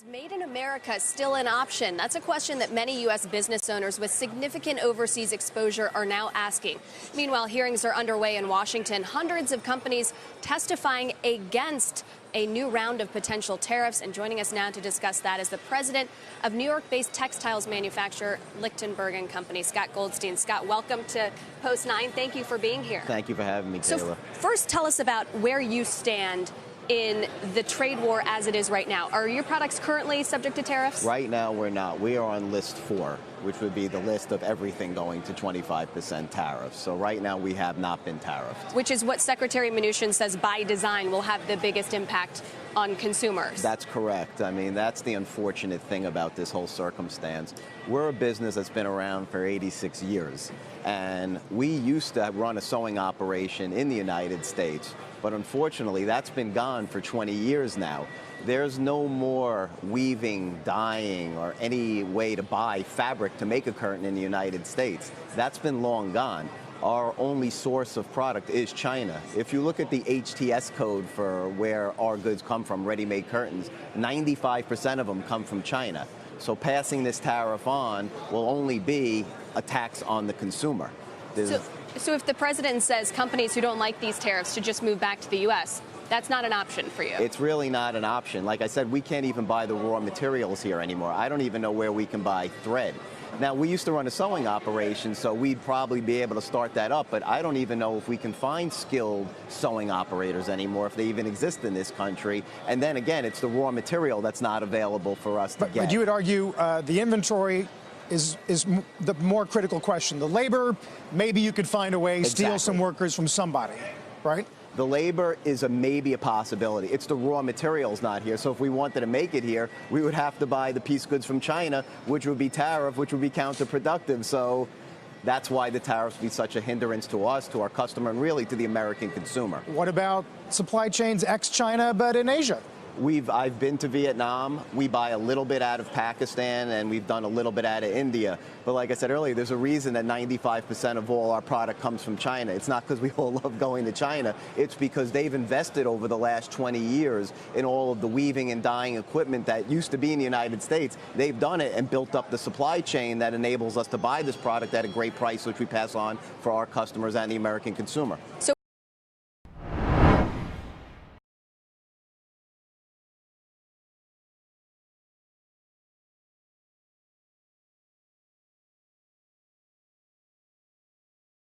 Is Made in America still an option? That's a question that many U.S. business owners with significant overseas exposure are now asking. Meanwhile, hearings are underway in Washington. Hundreds of companies testifying against a new round of potential tariffs. And joining us now to discuss that is the president of New York-based textiles manufacturer Lichtenberg & Company, Scott Goldstein. Scott, welcome to Post 9. Thank you for being here. Thank you for having me, Kayla. So first, tell us about where you stand in the trade war as it is right now. Are your products currently subject to tariffs? Right now, we're not. We are on list 4, which would be the list of everything going to 25% tariffs. So right now, we have not been tariffed. Which is what Secretary Mnuchin says by design will have the biggest impact on consumers. That's correct. I mean, that's the unfortunate thing about this whole circumstance. We're a business that's been around for 86 years, and we used to run a sewing operation in the United States, but unfortunately, that's been gone for 20 years now. There's no more weaving, dyeing, or any way to buy fabric to make a curtain in the United States. That's been long gone. Our only source of product is China. If you look at the HTS code for where our goods come from, ready-made curtains, 95% of them come from China. So passing this tariff on will only be a tax on the consumer. So if the president says companies who don't like these tariffs should just move back to the U.S., that's not an option for you? It's really not an option. Like I said, we can't even buy the raw materials here anymore. I don't even know where we can buy thread. Now, we used to run a sewing operation, so we'd probably be able to start that up, but I don't even know if we can find skilled sewing operators anymore, if they even exist in this country. And then again, it's the raw material that's not available for us to get. But you would argue the inventory is the more critical question. The labor, maybe you could find a way, steal some workers from somebody, right? The labor is maybe a possibility. It's the raw materials not here. So if we wanted to make it here, we would have to buy the piece goods from China, which would be tariff, which would be counterproductive. So that's why the tariffs be such a hindrance to us, to our customer, and really to the American consumer. What about supply chains ex-China, but in Asia? I've been to Vietnam. We buy a little bit out of Pakistan, and we've done a little bit out of India. But like I said earlier, there's a reason that 95% of all our product comes from China. It's not because we all love going to China. It's because they've invested over the last 20 years in all of the weaving and dyeing equipment that used to be in the United States. They've done it and built up the supply chain that enables us to buy this product at a great price, which we pass on for our customers and the American consumer. So